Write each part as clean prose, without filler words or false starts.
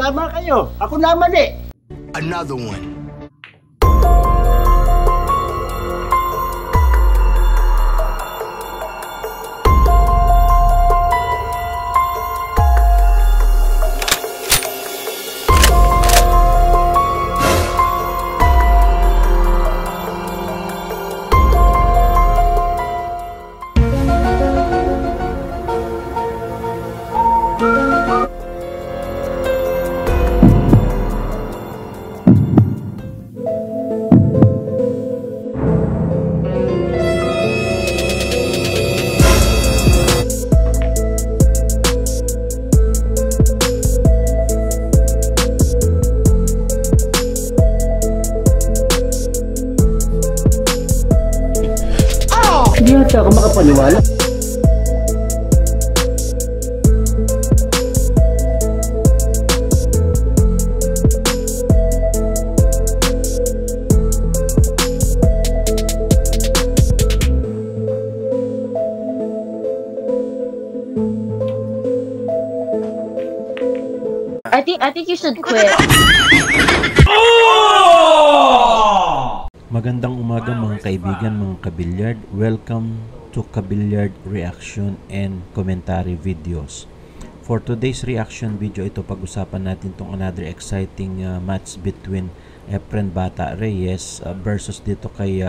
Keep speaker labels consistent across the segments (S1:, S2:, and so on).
S1: Tama kayo. Ako na mali.
S2: Another one.
S1: Hindi yata ako makapaniwala.
S3: I think you should quit.
S4: Magandang umaga mga kaibigan, mga kabilyard. Welcome to Kabilyard Reaction and Commentary Videos. For today's reaction video, ito pag-usapan natin tong another exciting match between Efren Bata Reyes versus dito kay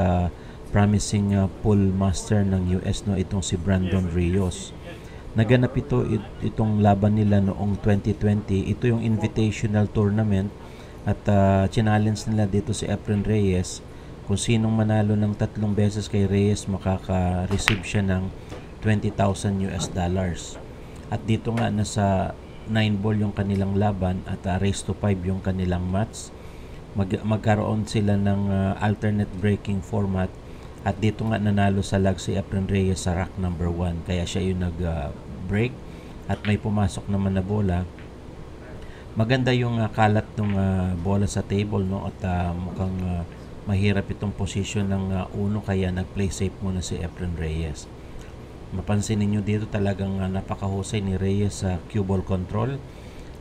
S4: promising pool master ng US, no, itong si Brandon Rios. Naganap itong laban nila noong 2020. Ito yung invitational tournament at challenge nila dito si Efren Reyes. Kung sinong manalo ng 3 beses kay Reyes, makaka-receive siya ng $20,000 US. At dito nga nasa 9 ball yung kanilang laban at race to 5 yung kanilang match. Magkaroon sila ng alternate breaking format at dito nga nanalo sa lag si Efren Reyes sa rack number 1. Kaya siya yung nag-break at may pumasok naman na bola. Maganda yung kalat ng bola sa table, no, at mukhang mahirap itong position ng uno, kaya nag-play safe muna si Efren Reyes. Mapansin niyo dito talagang napakahusay ni Reyes sa cue ball control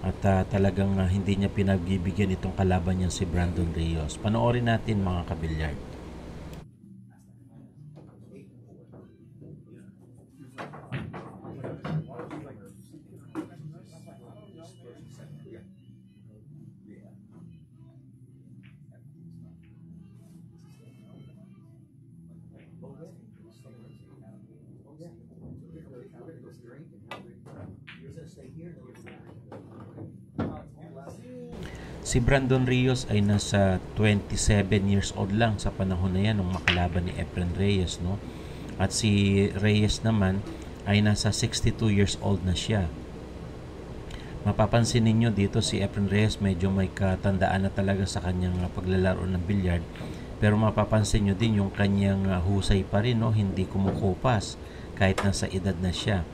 S4: at talagang hindi niya pinagbibigyan itong kalaban niya si Brandon Rios. Panoorin natin mga kabilyard. Si Brandon Rios ay nasa 27 years old lang sa panahon na yan nung makalaban ni Efren Reyes, no? At si Reyes naman ay nasa 62 years old na siya. Mapapansin ninyo dito si Efren Reyes medyo may katandaan na talaga sa kanyang paglalaro ng bilyard. Pero mapapansin nyo din yung kanyang husay pa rin, no? Hindi kumukupas kahit nasa edad na siya.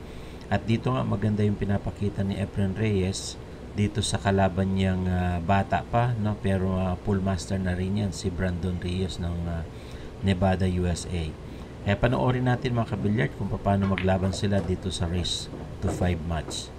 S4: At dito nga maganda yung pinapakita ni Efren Reyes dito sa kalaban niyang bata pa, no, pero pool master na rin yan, si Brandon Rios ng Nevada, USA. Kaya panoorin natin mga kabilyard kung paano maglaban sila dito sa race to 5 match.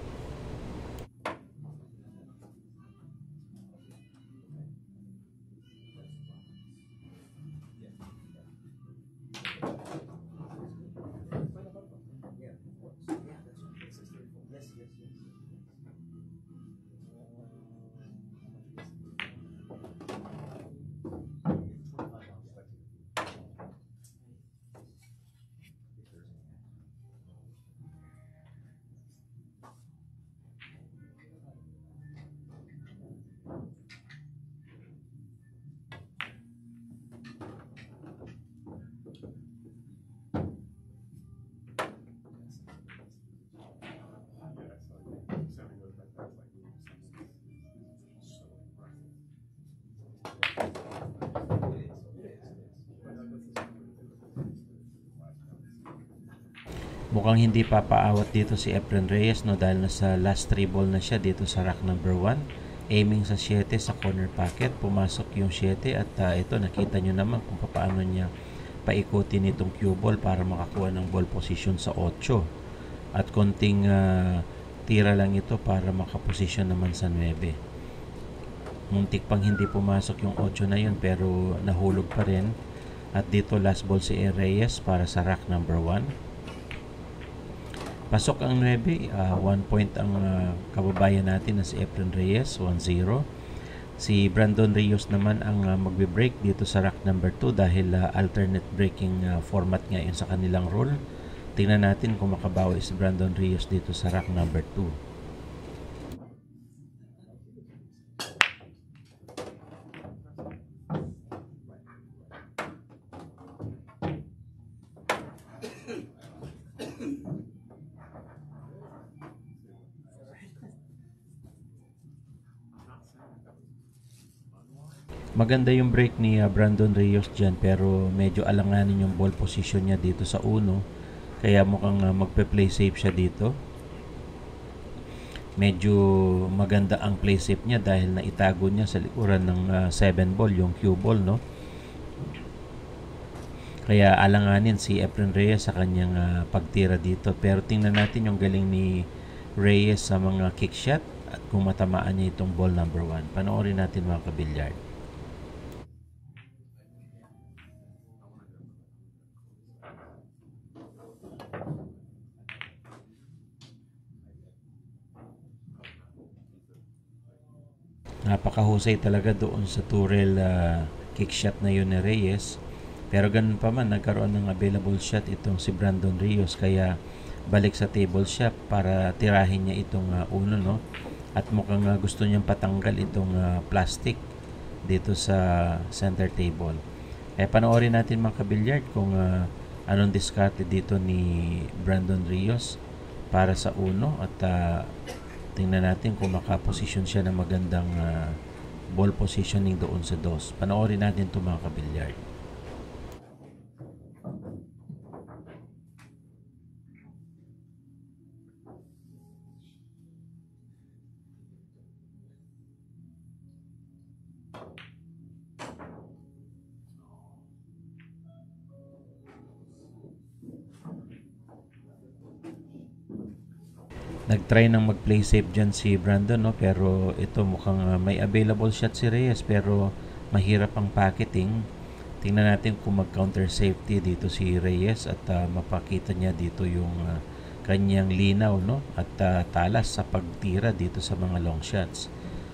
S4: Mukhang hindi papaawat dito si Efren Reyes, no, dahil nasa last 3 ball na siya dito sa rack number 1. Aiming sa 7 sa corner pocket. Pumasok yung 7 at ito nakita nyo naman kung paano niya paikutin itong cue ball para makakuha ng ball position sa 8. At konting tira lang ito para makaposisyon naman sa 9. Muntik pang hindi pumasok yung 8 na yun pero nahulog pa rin. At dito last ball si Reyes para sa rack number 1. Pasok ang 9, 1 point ang kababayan natin na si Efren Reyes, 1-0. Si Brandon Rios naman ang magbe-break dito sa rack number 2 dahil alternate breaking format nga yun sa kanilang rule. Tingnan natin kung makabawi si Brandon Rios dito sa rack number 2. Maganda yung break ni Brandon Rios dyan pero medyo alanganin yung ball position niya dito sa 1. Kaya mukhang magpe-play safe siya dito. Medyo maganda ang play safe niya dahil naitago niya sa likuran ng 7 ball, yung cue ball, no? Kaya alanganin si Efren Reyes sa kanyang pagtira dito. Pero tingnan natin yung galing ni Reyes sa mga kick shot at kung matamaan niya itong ball number 1. Panoorin natin mga kabilyard. Napakahusay talaga doon sa Turel kick shot na yun ni Reyes. Pero ganun pa man, nagkaroon ng available shot itong si Brandon Rios. Kaya balik sa table shot para tirahin niya itong 1, no? At mukhang gusto niyang patanggal itong plastic dito sa center table. Kaya panoorin natin mga kabilyard kung anong diskarte dito ni Brandon Rios para sa 1 at tingnan natin kung makaposisyon siya ng magandang ball positioning doon sa 2. Panoorin natin ito mga kabilyard. Nag-try ng mag-play safe dyan si Brandon, no? Pero ito mukhang may available shot si Reyes pero mahirap ang pocketing. Tingnan natin kung mag-counter safety dito si Reyes at mapakita niya dito yung kanyang linaw, no? At talas sa pagtira dito sa mga long shots.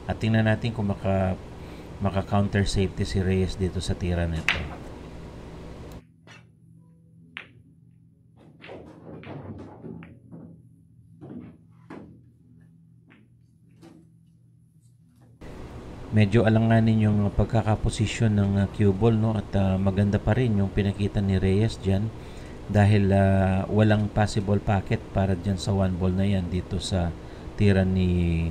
S4: At tingnan natin kung maka-counter safety si Reyes dito sa tira nito. Medyo alanganin yung pagkakaposisyon ng cue ball, no? At maganda pa rin yung pinakita ni Reyes dyan dahil walang possible pocket para dyan sa 1 ball na yan dito sa tira ni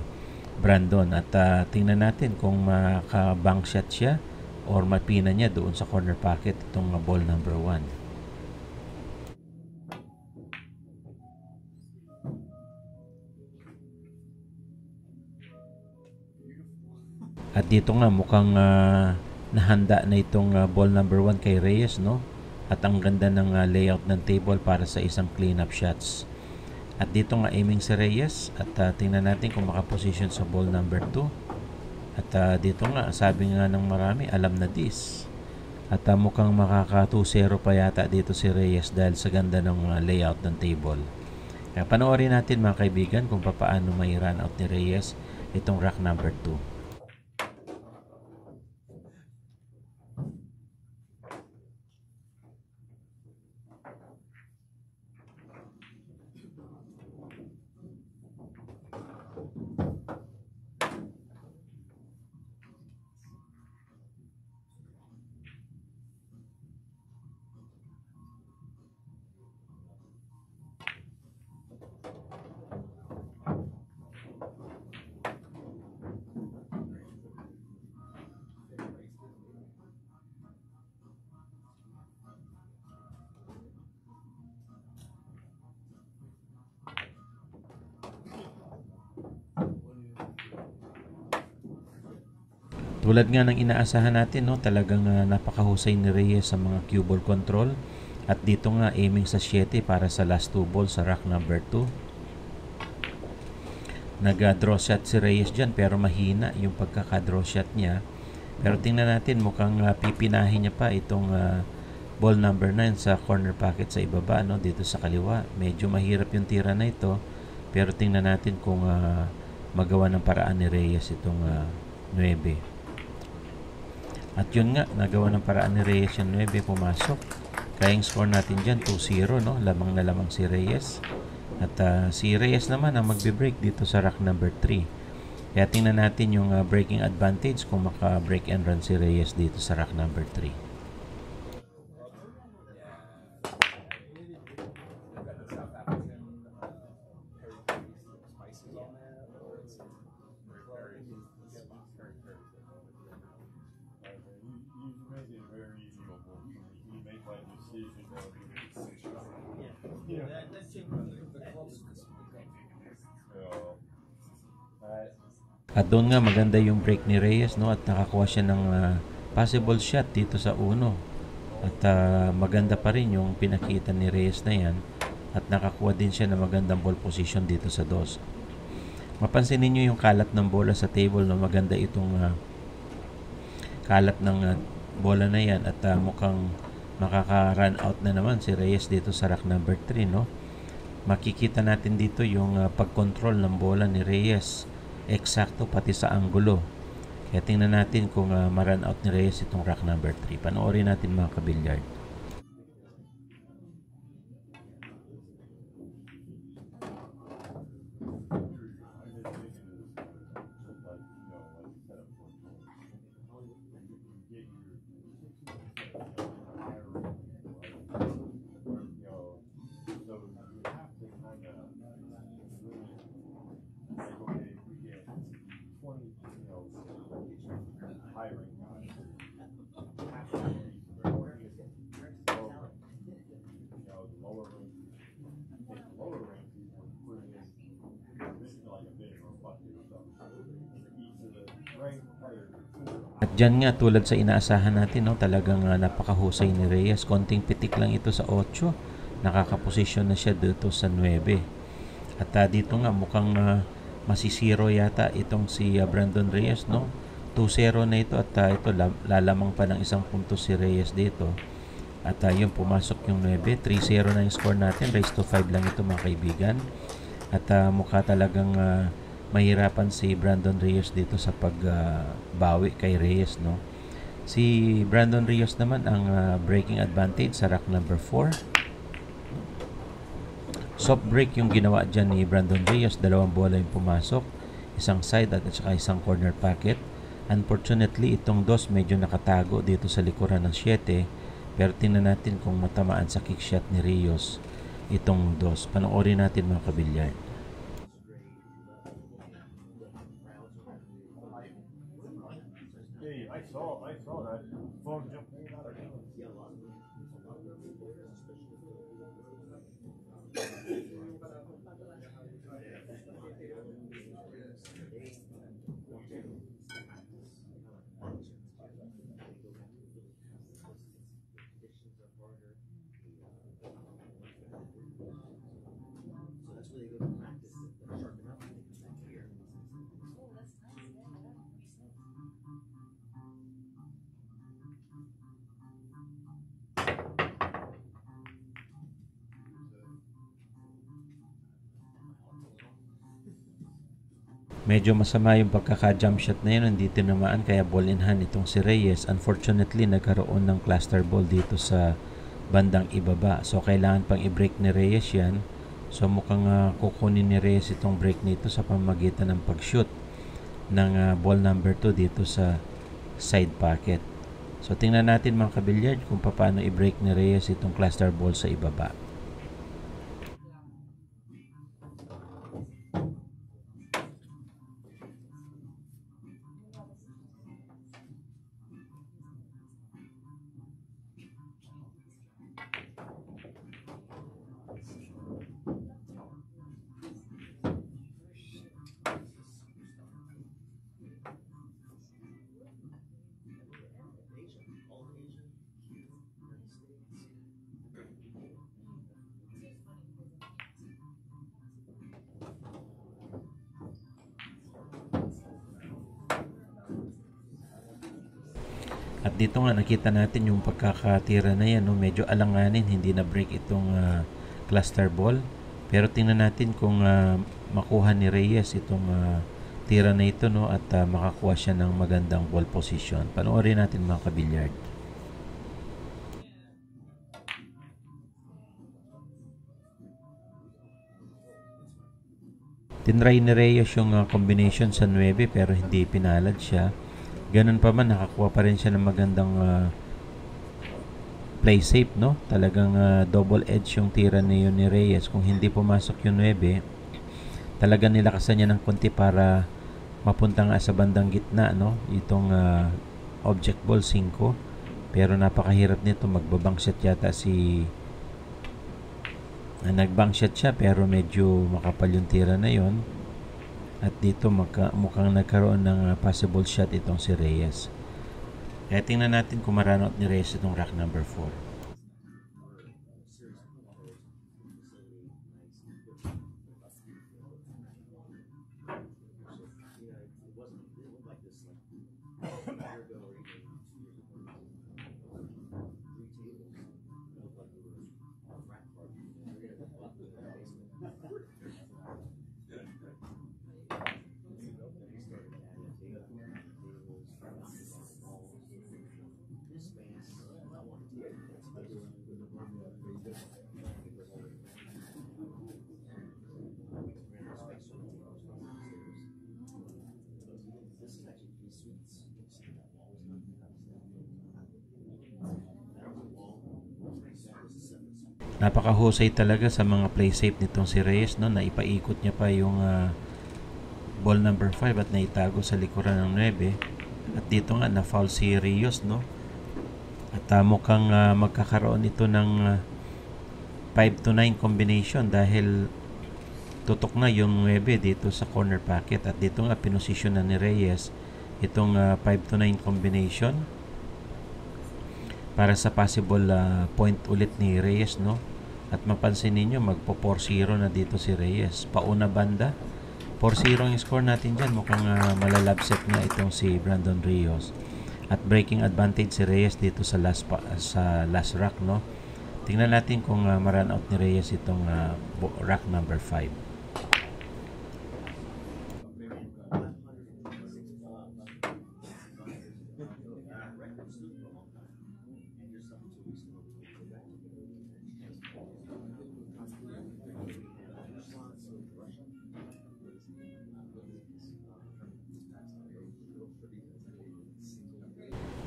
S4: Brandon. At tingnan natin kung maka-bank shot siya or mapina niya doon sa corner pocket itong ball number 1. At dito nga mukhang nahanda na itong ball number 1 kay Reyes, no? At ang ganda ng layout ng table para sa isang clean-up shots. At dito nga aiming si Reyes at tingnan natin kung makaposition sa ball number 2. At dito nga sabi nga ng marami, alam na this. At mukhang makaka 2-0 pa yata dito si Reyes dahil sa ganda ng layout ng table. Kaya panoorin natin mga kaibigan kung paano may run out ni Reyes itong rack number 2. Tulad nga ng inaasahan natin, no, talagang napakahusay ni Reyes sa mga cue ball control. At dito nga aiming sa 7 para sa last 2 balls sa rack number 2. Nag-draw shot si Reyes dyan pero mahina yung pagkaka-draw shot niya. Pero tingnan natin, mukhang pipinahin niya pa itong ball number 9 sa corner pocket sa ibaba, no, dito sa kaliwa. Medyo mahirap yung tira na ito. Pero tingnan natin kung magawa ng paraan ni Reyes itong 9. At yun nga, nagawa ng paraan ni Reyes yung 9, pumasok. Kaya yung score natin dyan, 2-0, no? Lamang na lamang si Reyes. At si Reyes naman ang magbe-break dito sa rack number 3. Kaya tingnan natin yung breaking advantage kung maka-break and run si Reyes dito sa rack number 3. At doon nga maganda yung break ni Reyes, no, at nakakuha siya ng possible shot dito sa uno. At maganda pa rin yung pinakita ni Reyes na yan at nakakuha din siya ng magandang ball position dito sa 2. Mapansin niyo yung kalat ng bola sa table, no, maganda itong kalat ng bola na yan at mukhang makaka-run out na naman si Reyes dito sa rack number 3, no. Makikita natin dito yung pag-control ng bola ni Reyes. Eksakto pati sa anggulo. Kaya tingnan natin kung ma-run out ni Reyes itong rack number 3. Panoorin natin mga kabilyard. At dyan nga tulad sa inaasahan natin, no, talagang napakahusay ni Reyes. Konting pitik lang ito sa 8. Nakakaposisyon na siya dito sa 9. At dito nga mukhang masisiro yata itong si Brandon Reyes, no. 2-0 na ito at ito lalamang pa ng isang punto si Reyes dito. At yung pumasok yung 9. 3-0 na yung score natin. Raise to 5 lang ito mga kaibigan. At mukha talagang mahirapan si Brandon Reyes dito sa pagbawi kay Reyes, no. Si Brandon Reyes naman ang breaking advantage sa rack number 4. Soft break yung ginawa dyan ni Brandon Reyes. 2 bola yung pumasok, isang side at saka isang corner pocket. Unfortunately, itong 2 medyo nakatago dito sa likuran ng 7. Pero tingnan natin kung matamaan sa kick shot ni Reyes itong 2. Panoorin natin mga kabilyard.
S2: I saw that. Phone jumping out of
S4: Medyo masama yung pagkaka-jump shot na yun, hindi tinamaan kaya ball in hand itong si Reyes. Unfortunately, nagkaroon ng cluster ball dito sa bandang ibaba. So, kailangan pang i-break ni Reyes yan. So, mukhang kukunin ni Reyes itong break nito sa pamamagitan ng pag-shoot ng ball number 2 dito sa side pocket. So, tingnan natin mga kabilyard kung paano i-break ni Reyes itong cluster ball sa ibaba. At dito nga nakita natin yung pagkakatira na yan, no? Medyo alanganin, hindi na break itong cluster ball. Pero tingnan natin kung makuha ni Reyes itong tira na ito, no? At makakuha siya ng magandang ball position. Panoorin natin mga kabilyard. Tinry ni Reyes yung combination sa 9 pero hindi pinalad siya. Ganun pa man, nakakuha pa rin siya ng magandang play safe, no? Talagang double edge yung tira ni Reyes. Kung hindi pumasok yung 9, talagang nilakasan niya ng konti para mapunta nga sa bandang gitna, no? Itong object ball 5. Pero napakahirap nito, magbabang shot yata si nagbang shot siya pero medyo makapal yung tira na yon. At dito mukhang nagkaroon ng possible shot itong si Reyes. Kaya tingnan natin kung maranot ni Reyes itong rack number 4. Napakahusay talaga sa mga play safe nitong si Reyes, no? Naipaikot niya pa yung ball number 5 at naitago sa likuran ng 9. At dito nga na-foul si Rios, no? At mukhang magkakaroon ito ng 5 to 9 combination dahil tutok na yung 9 dito sa corner pocket. At dito nga pinosisyon na ni Reyes itong 5 to 9 combination para sa possible point ulit ni Reyes, no? At mapansin ninyo, magpo 4-0 na dito si Reyes. Pauna banda. 4-0 yung score natin dyan. Mukhang malalabset na itong si Brandon Rios. At breaking advantage si Reyes dito sa last rack, no? Tingnan natin kung ma-run out ni Reyes itong rack number 5.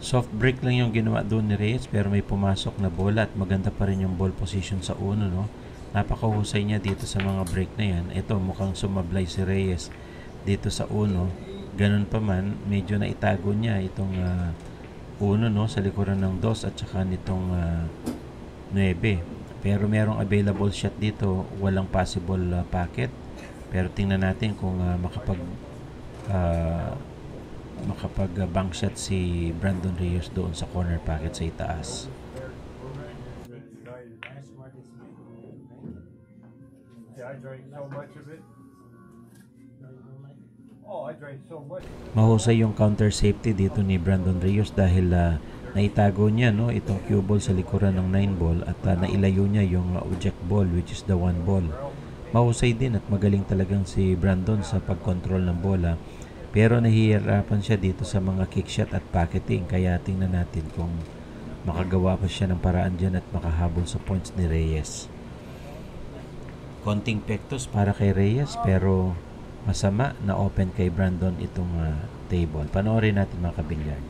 S4: Soft break lang yung ginawa doon ni Reyes pero may pumasok na bola at maganda pa rin yung ball position sa uno, no? Napakahusay niya dito sa mga break na yan. Ito mukhang sumablay si Reyes dito sa uno. Ganun pa man, medyo naitago niya itong uno, no? Sa likuran ng 2 at saka nitong 9. Pero merong available shot dito, walang possible pocket. Pero tingnan natin kung makapag bank shot si Brandon Rios doon sa corner pocket sa itaas. Mahusay yung counter safety dito ni Brandon Rios dahil naitago niya, no, itong cue ball sa likuran ng 9 ball at nailayo niya yung object ball which is the 1 ball. Mahusay din at magaling talagang si Brandon sa pagkontrol ng bola. Pero nahihirapan siya dito sa mga kick shot at pocketing. Kaya tingnan natin kung makagawa pa siya ng paraan dyan at makahabol sa points ni Reyes. Konting pektos para kay Reyes pero masama na open kay Brandon itong table. Panoorin natin mga kabilyard.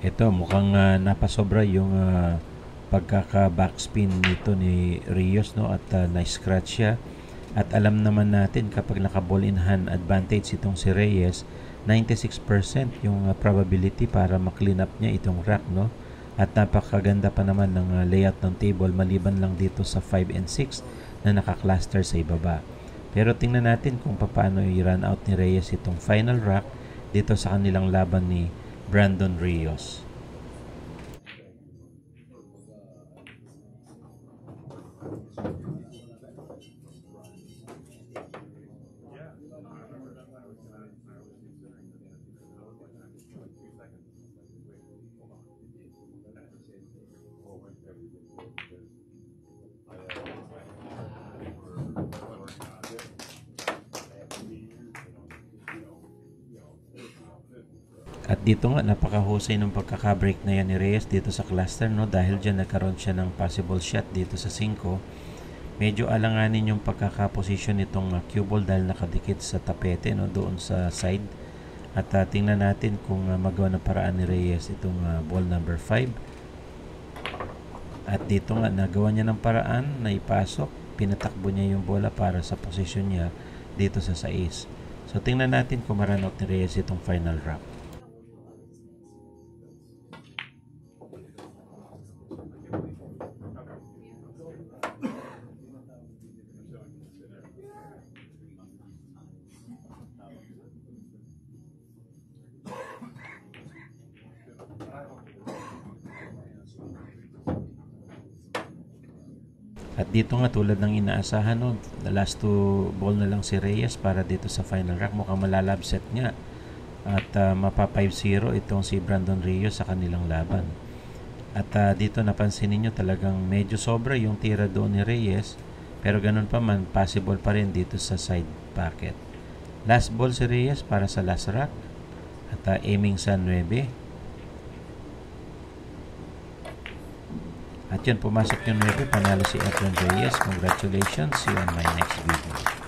S4: Ito mukhang napasobra yung pagkaka backspin nito ni Rios, no? At na-scratch siya. At alam naman natin kapag naka-ball in hand advantage itong si Reyes, 96% yung probability para ma-clean up niya itong rack, no? At napakaganda pa naman ng layout ng table maliban lang dito sa 5 and 6 na naka-cluster sa ibaba. Pero tingnan natin kung paano i-run out ni Reyes itong final rack dito sa kanilang laban ni Brandon Rios. At dito nga, napakahusay ng pagkaka-break na yan ni Reyes dito sa cluster, no? Dahil dyan nagkaroon siya ng possible shot dito sa 5. Medyo alanganin yung pagkaka-position nitong cue ball dahil nakadikit sa tapete, no? Doon sa side. At tingnan natin kung magawa ng paraan ni Reyes itong ball number 5. At dito nga, nagawa niya ng paraan na ipasok. Pinatakbo niya yung bola para sa position niya dito sa 6. So tingnan natin kung ma-run out ni Reyes itong final rack. At dito nga tulad ng inaasahan, no, the last 2 ball na lang si Reyes para dito sa final rack. Mukhang malalabset nga at mapa 5-0 itong si Brandon Rios sa kanilang laban. At dito napansin niyo talagang medyo sobra yung tira doon ni Reyes, pero ganun pa man possible pa rin dito sa side pocket. Last ball si Reyes para sa last rack at aiming sa 9. At yun, pumasok yung 9, panalo si Efren Reyes. Congratulations, see you on my next video.